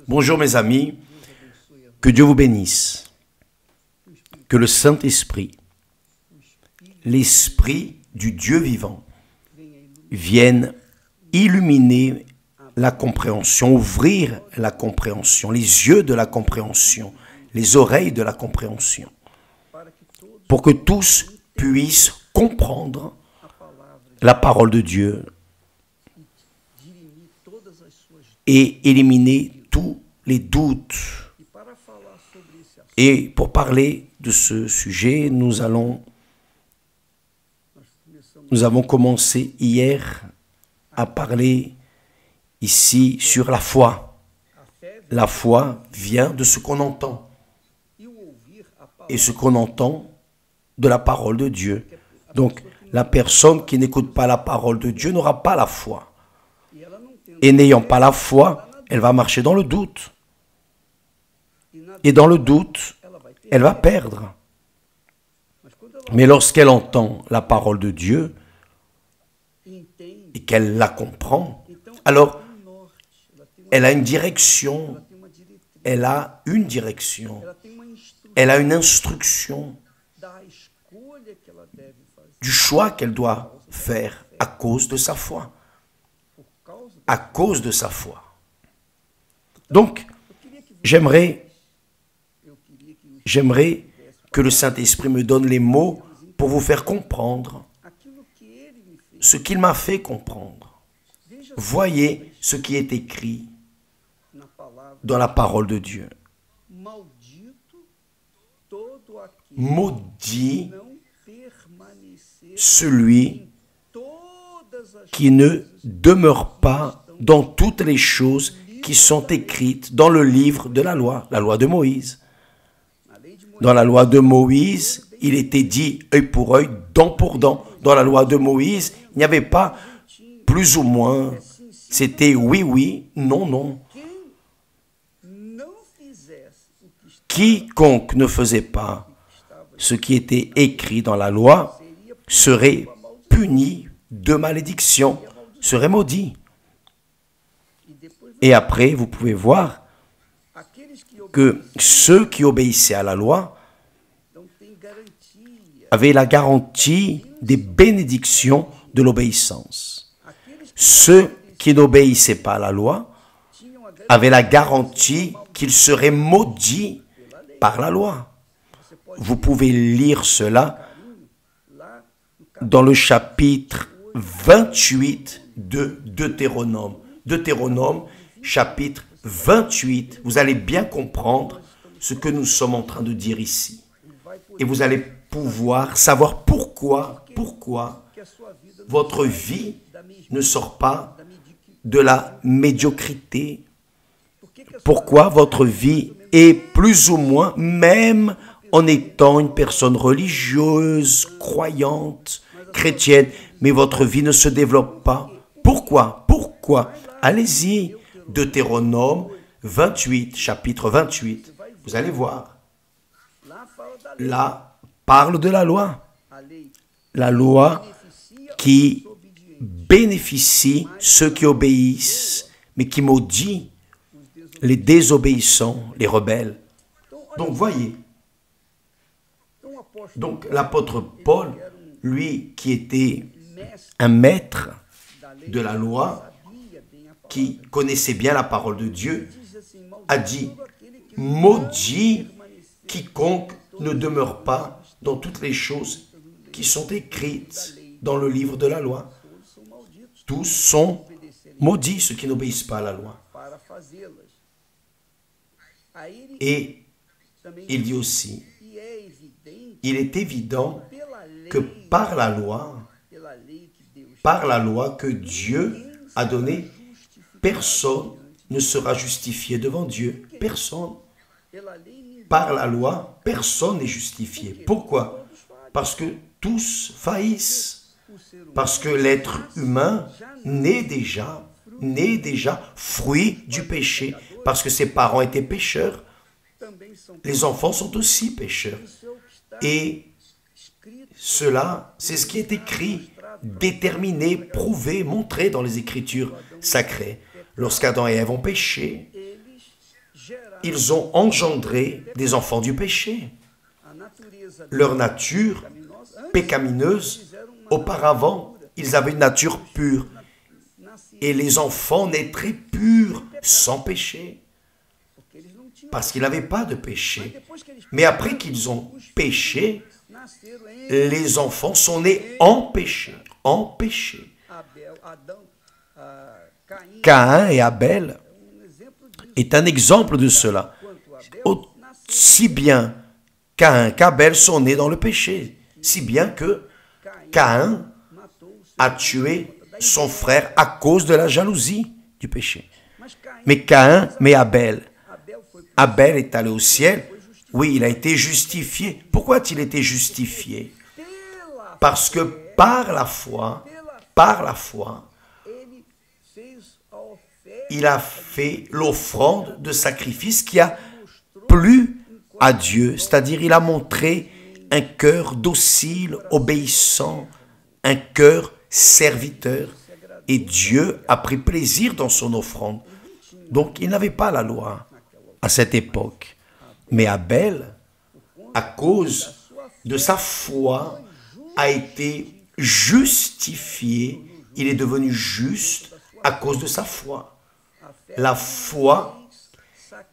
Bonjour mes amis, que Dieu vous bénisse, que le Saint-Esprit, l'Esprit du Dieu vivant, vienne illuminer la compréhension, ouvrir la compréhension, les yeux de la compréhension, les oreilles de la compréhension, pour que tous puissent comprendre la parole de Dieu et éliminer tous les doutes. Et pour parler de ce sujet, nous avons commencé hier à parler ici sur la foi. La foi vient de ce qu'on entend. Et ce qu'on entend de la parole de Dieu. Donc, la personne qui n'écoute pas la parole de Dieu n'aura pas la foi. Et n'ayant pas la foi, elle va marcher dans le doute. Et dans le doute, elle va perdre. Mais lorsqu'elle entend la parole de Dieu et qu'elle la comprend, alors elle a une direction, elle a une direction, elle a une instruction du choix qu'elle doit faire à cause de sa foi. À cause de sa foi. Donc, j'aimerais que le Saint-Esprit me donne les mots pour vous faire comprendre ce qu'il m'a fait comprendre. Voyez ce qui est écrit dans la parole de Dieu. Maudit celui qui ne demeure pas dans toutes les choses qui sont écrites dans le livre de la loi de Moïse. Dans la loi de Moïse, il était dit œil pour œil, dent pour dent. Dans la loi de Moïse, il n'y avait pas plus ou moins. C'était oui, oui, non, non. Quiconque ne faisait pas ce qui était écrit dans la loi serait puni de malédiction, serait maudit. Et après, vous pouvez voir que ceux qui obéissaient à la loi avaient la garantie des bénédictions de l'obéissance. Ceux qui n'obéissaient pas à la loi avaient la garantie qu'ils seraient maudits par la loi. Vous pouvez lire cela dans le chapitre 28 de Deutéronome. Deutéronome, chapitre 28. Vous allez bien comprendre ce que nous sommes en train de dire ici. Et vous allez pouvoir savoir pourquoi votre vie ne sort pas de la médiocrité. Pourquoi votre vie est plus ou moins, même en étant une personne religieuse, croyante, chrétienne, mais votre vie ne se développe pas. Pourquoi? Allez-y, Deutéronome 28, chapitre 28. Vous allez voir. Là, parle de la loi. La loi qui bénéficie ceux qui obéissent, mais qui maudit les désobéissants, les rebelles. Donc, voyez. Donc, l'apôtre Paul, lui qui était un maître de la loi, qui connaissait bien la parole de Dieu, a dit « Maudit quiconque ne demeure pas dans toutes les choses qui sont écrites dans le livre de la loi. Tous sont maudits, ceux qui n'obéissent pas à la loi. » Et il dit aussi, il est évident que par la loi que Dieu a donnée, personne ne sera justifié devant Dieu. Personne. Par la loi, personne n'est justifié. Pourquoi? Parce que tous faillissent. Parce que l'être humain naît déjà fruit du péché. Parce que ses parents étaient pécheurs. Les enfants sont aussi pécheurs. Et cela, c'est ce qui est écrit, déterminé, prouvé, montré dans les Écritures sacrées. Lorsqu'Adam et Ève ont péché, ils ont engendré des enfants du péché. Leur nature pécamineuse, auparavant, ils avaient une nature pure. Et les enfants naîtraient purs, sans péché. Parce qu'ils n'avaient pas de péché. Mais après qu'ils ont péché, les enfants sont nés en péché. En péché. Caïn et Abel est un exemple de cela. Aussi bien Caïn qu'Abel sont nés dans le péché. Si bien que Caïn a tué son frère à cause de la jalousie du péché. Mais Abel est allé au ciel. Oui, il a été justifié. Pourquoi a-t-il été justifié? Parce que par la foi, il a fait l'offrande de sacrifice qui a plu à Dieu. C'est-à-dire, il a montré un cœur docile, obéissant, un cœur serviteur. Et Dieu a pris plaisir dans son offrande. Donc, il n'avait pas la loi à cette époque. Mais Abel, à cause de sa foi, a été justifié. Il est devenu juste à cause de sa foi. La foi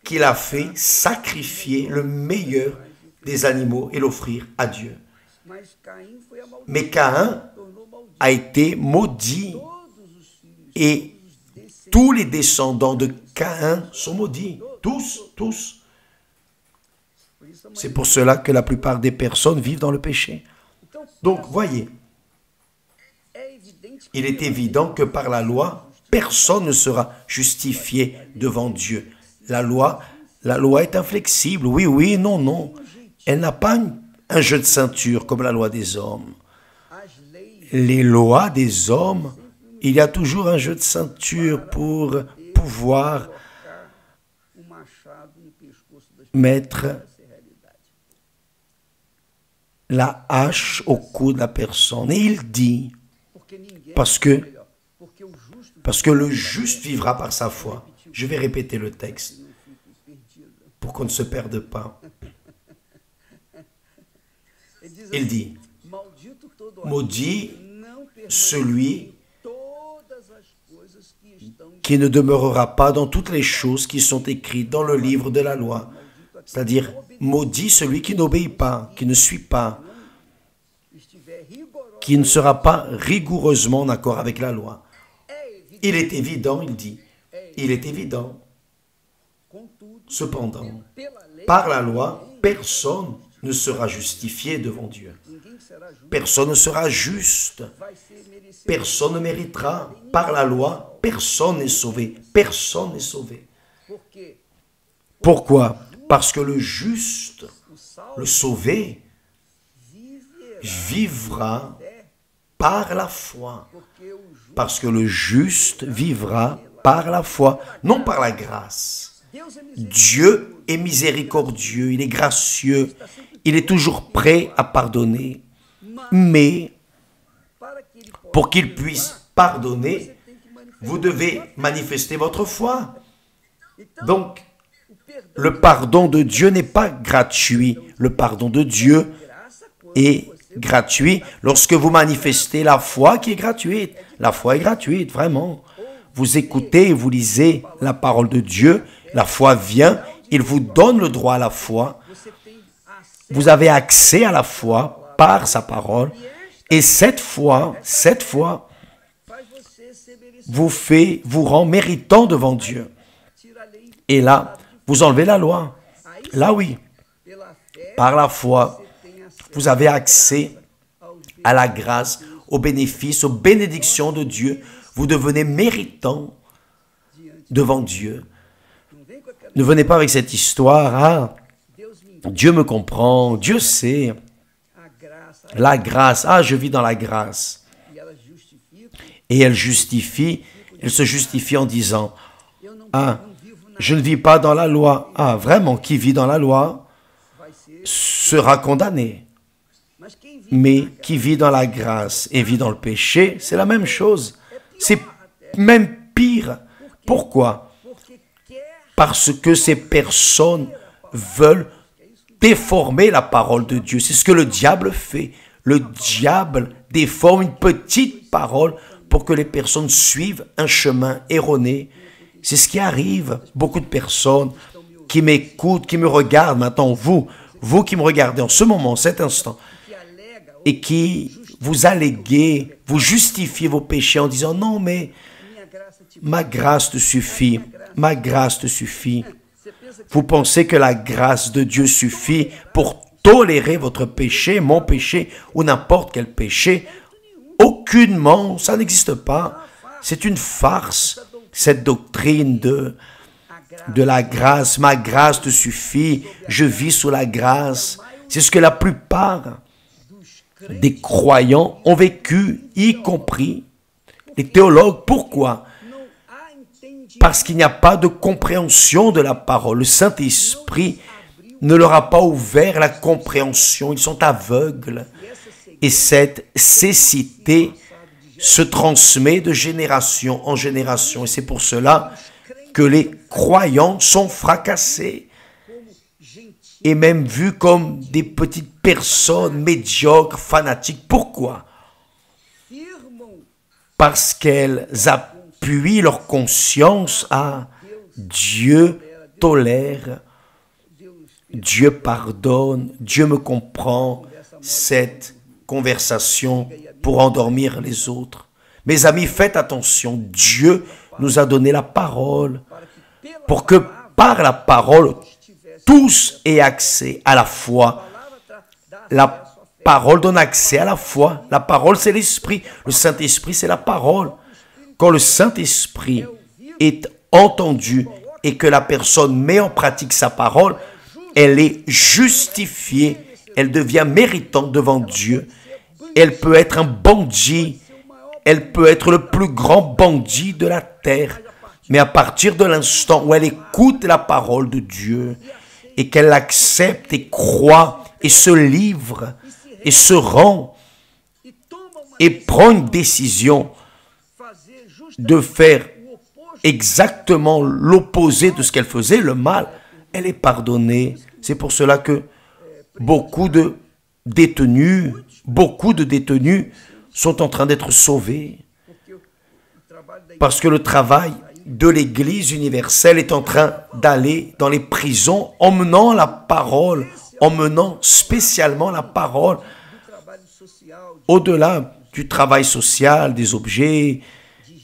qu'il a fait sacrifier le meilleur des animaux et l'offrir à Dieu. Mais Caïn a été maudit et tous les descendants de Caïn sont maudits. Tous. C'est pour cela que la plupart des personnes vivent dans le péché. Donc, voyez, il est évident que par la loi, personne ne sera justifié devant Dieu. La loi est inflexible. Oui, non. Elle n'a pas un jeu de ceinture comme la loi des hommes. Les lois des hommes, il y a toujours un jeu de ceinture pour pouvoir mettre la hache au cou de la personne. Et il dit, parce que le juste vivra par sa foi. Je vais répéter le texte pour qu'on ne se perde pas. Il dit, maudit celui qui ne demeurera pas dans toutes les choses qui sont écrites dans le livre de la loi. C'est-à-dire, maudit celui qui n'obéit pas, qui ne suit pas, qui ne sera pas rigoureusement en accord avec la loi. Il est évident, il dit, il est évident. Cependant, par la loi, personne ne sera justifié devant Dieu. Personne ne sera juste. Personne ne méritera. Par la loi, personne n'est sauvé. Personne n'est sauvé. Pourquoi? Parce que le juste, le sauvé, vivra par la foi. Parce que le juste vivra par la foi, non par la grâce. Dieu est miséricordieux, il est gracieux, il est toujours prêt à pardonner. Mais pour qu'il puisse pardonner, vous devez manifester votre foi. Donc, le pardon de Dieu n'est pas gratuit. Le pardon de Dieu est gratuit lorsque vous manifestez la foi qui est gratuite. La foi est gratuite, vraiment. Vous écoutez et vous lisez la parole de Dieu, la foi vient, il vous donne le droit à la foi. Vous avez accès à la foi par sa parole. Et cette foi vous rend méritant devant Dieu. Et là, vous enlevez la loi. Là, oui. Par la foi, vous avez accès à la grâce, aux bénéfices, aux bénédictions de Dieu. Vous devenez méritant devant Dieu. Ne venez pas avec cette histoire. Ah, Dieu me comprend, Dieu sait. La grâce, je vis dans la grâce. Et elle se justifie en disant, je ne vis pas dans la loi. Vraiment, qui vit dans la loi sera condamné. Mais qui vit dans la grâce et vit dans le péché, c'est la même chose. C'est même pire. Pourquoi? parce que ces personnes veulent déformer la parole de Dieu. C'est ce que le diable fait. Le diable déforme une petite parole pour que les personnes suivent un chemin erroné. C'est ce qui arrive. Beaucoup de personnes qui m'écoutent, qui me regardent maintenant, vous qui me regardez en ce moment, cet instant, et qui vous alléguez, vous justifiez vos péchés en disant « Non, mais ma grâce te suffit, ma grâce te suffit. » Vous pensez que la grâce de Dieu suffit pour tolérer votre péché, mon péché ou n'importe quel péché? Aucunement, ça n'existe pas. C'est une farce, cette doctrine de la grâce. Ma grâce te suffit, je vis sous la grâce. C'est ce que la plupart des croyants ont vécu, y compris les théologues. Pourquoi? Parce qu'il n'y a pas de compréhension de la parole. Le Saint-Esprit ne leur a pas ouvert la compréhension. Ils sont aveugles. Et cette cécité se transmet de génération en génération. Et c'est pour cela que les croyants sont fracassés et même vus comme des petites personnes médiocres, fanatiques. Pourquoi? Parce qu'elles appuient leur conscience à Dieu tolère, Dieu pardonne, Dieu me comprend. Cette conversation pour endormir les autres. Mes amis, faites attention. Dieu nous a donné la parole pour que par la parole, tous aient accès à la foi. La parole donne accès à la foi. La parole, c'est l'Esprit. Le Saint-Esprit, c'est la parole. Quand le Saint-Esprit est entendu et que la personne met en pratique sa parole, elle est justifiée, elle devient méritante devant Dieu. Elle peut être un bandit, elle peut être le plus grand bandit de la terre. Mais à partir de l'instant où elle écoute la parole de Dieu et qu'elle l'accepte et croit et se livre et se rend et prend une décision de faire exactement l'opposé de ce qu'elle faisait, le mal, elle est pardonnée. C'est pour cela que beaucoup de détenus sont en train d'être sauvés. Parce que le travail de l'Église universelle est en train d'aller dans les prisons, emmenant la parole, emmenant spécialement la parole au-delà du travail social, des objets,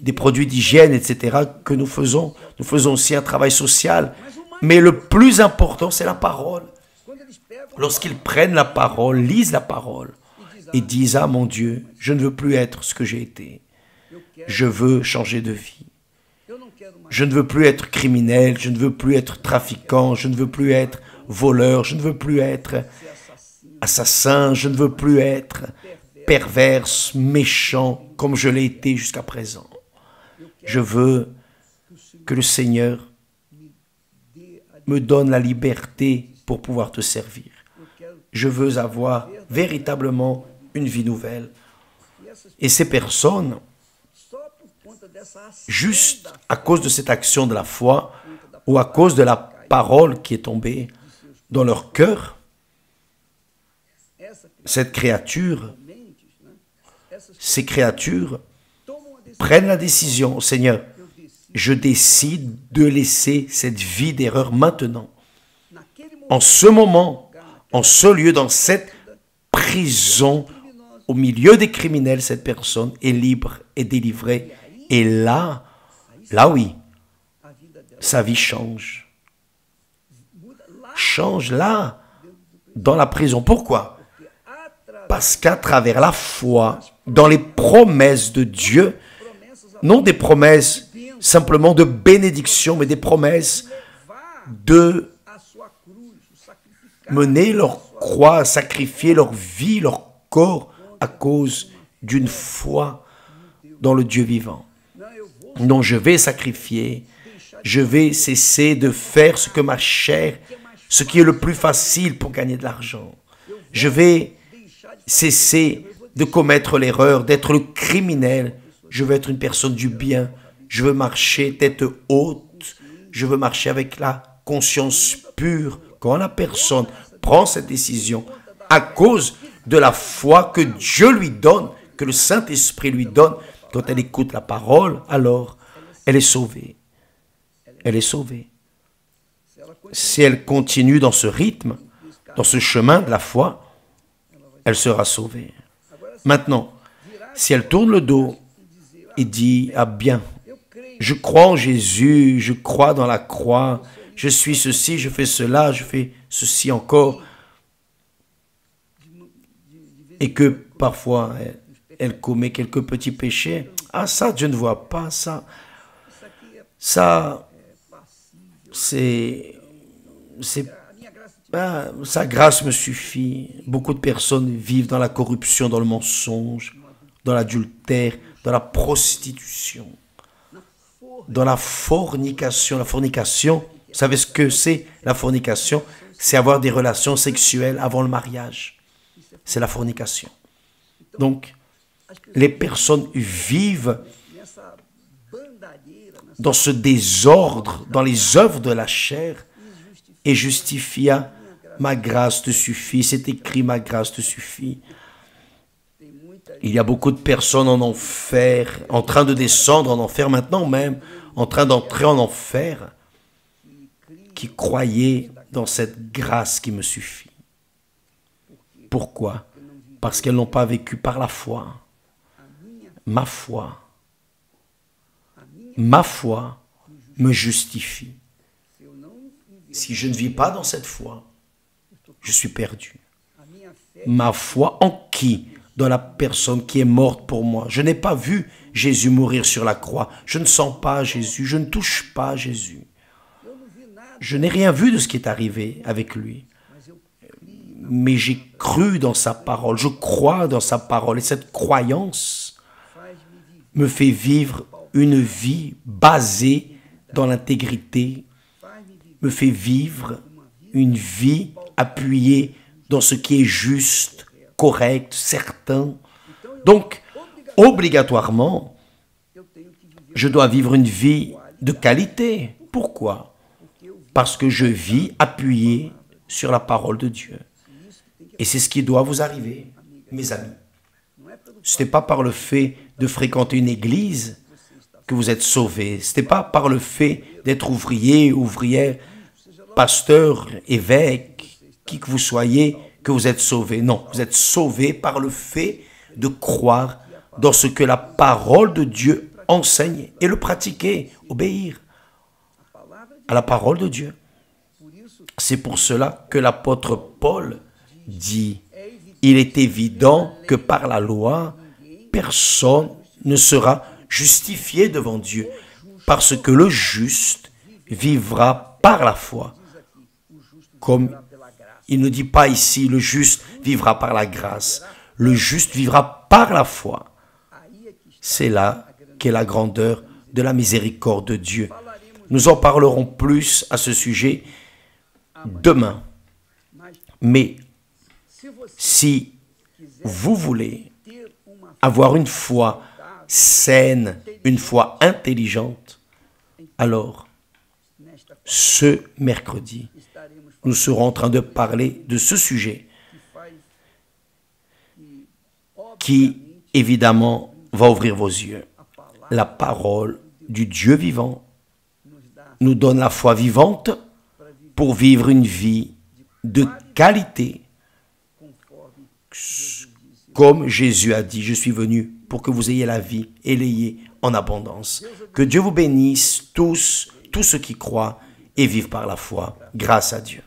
des produits d'hygiène, etc. que nous faisons. Nous faisons aussi un travail social. Mais le plus important, c'est la parole. Lorsqu'ils prennent la parole, lisent la parole et disent « Ah mon Dieu, je ne veux plus être ce que j'ai été. Je veux changer de vie. Je ne veux plus être criminel, je ne veux plus être trafiquant, je ne veux plus être voleur, je ne veux plus être assassin, je ne veux plus être perverse, méchant, comme je l'ai été jusqu'à présent. Je veux que le Seigneur me donne la liberté pour pouvoir te servir. Je veux avoir véritablement une vie nouvelle. Et ces personnes, juste à cause de cette action de la foi ou à cause de la parole qui est tombée dans leur cœur, ces créatures prennent la décision, Seigneur, je décide de laisser cette vie d'erreur maintenant. En ce moment, en ce lieu, dans cette prison, au milieu des criminels, cette personne est libre et délivrée. Et là oui, sa vie change. Change là, dans la prison. Pourquoi? Parce qu'à travers la foi, dans les promesses de Dieu, non des promesses simplement de bénédiction, mais des promesses de mener leur croix, sacrifier leur vie, leur corps à cause d'une foi dans le Dieu vivant. Non, je vais sacrifier, je vais cesser de faire ce que ma chair, ce qui est le plus facile pour gagner de l'argent. Je vais cesser de commettre l'erreur, d'être le criminel. Je veux être une personne du bien. Je veux marcher tête haute. je veux marcher avec la conscience pure. Quand la personne prend cette décision à cause de la foi que Dieu lui donne, que le Saint-Esprit lui donne, quand elle écoute la parole, alors elle est sauvée. Elle est sauvée. Si elle continue dans ce rythme, dans ce chemin de la foi, elle sera sauvée. Maintenant, si elle tourne le dos et dit, ah bien, je crois en Jésus, je crois dans la croix, je suis ceci, je fais cela, je fais ceci encore, et que parfois elle commet quelques petits péchés, ah ça, Dieu ne voit pas ça. Ça, sa grâce me suffit. Beaucoup de personnes vivent dans la corruption, dans le mensonge, dans l'adultère, dans la prostitution, dans la fornication. La fornication, vous savez ce que c'est la fornication? C'est avoir des relations sexuelles avant le mariage. C'est la fornication. Donc, les personnes vivent dans ce désordre, dans les œuvres de la chair, et justifia, ma grâce te suffit, c'est écrit, ma grâce te suffit. Il y a beaucoup de personnes en enfer, en train de descendre en enfer maintenant même, en train d'entrer en enfer, qui croyaient dans cette grâce qui me suffit. Pourquoi? Parce qu'elles n'ont pas vécu par la foi. Ma foi me justifie. Si je ne vis pas dans cette foi, je suis perdu. Ma foi en qui? Dans la personne qui est morte pour moi. Je n'ai pas vu Jésus mourir sur la croix. Je ne sens pas Jésus. Je ne touche pas Jésus. Je n'ai rien vu de ce qui est arrivé avec lui. Mais j'ai cru dans sa parole. Je crois dans sa parole. Et cette croyance me fait vivre une vie basée dans l'intégrité, me fait vivre une vie appuyée dans ce qui est juste, correct, certain. Donc, obligatoirement, je dois vivre une vie de qualité. Pourquoi? Parce que je vis appuyé sur la parole de Dieu. Et c'est ce qui doit vous arriver, mes amis. Ce n'est pas par le fait de fréquenter une église que vous êtes sauvés. Ce n'est pas par le fait d'être ouvrier, ouvrière, pasteur, évêque, qui que vous soyez, que vous êtes sauvés. Non, vous êtes sauvés par le fait de croire dans ce que la parole de Dieu enseigne et le pratiquer, obéir à la parole de Dieu. C'est pour cela que l'apôtre Paul dit, il est évident que par la loi, personne ne sera justifié devant Dieu, parce que le juste vivra par la foi. Comme il ne dit pas ici, le juste vivra par la grâce, le juste vivra par la foi. C'est là qu'est la grandeur de la miséricorde de Dieu. Nous en parlerons plus à ce sujet demain. Mais si vous voulez avoir une foi saine, une foi intelligente, alors ce mercredi, nous serons en train de parler de ce sujet qui, évidemment, va ouvrir vos yeux. La parole du Dieu vivant nous donne la foi vivante pour vivre une vie de qualité. Comme Jésus a dit, je suis venu pour que vous ayez la vie et l'ayez en abondance. Que Dieu vous bénisse tous ceux qui croient et vivent par la foi. Grâce à Dieu.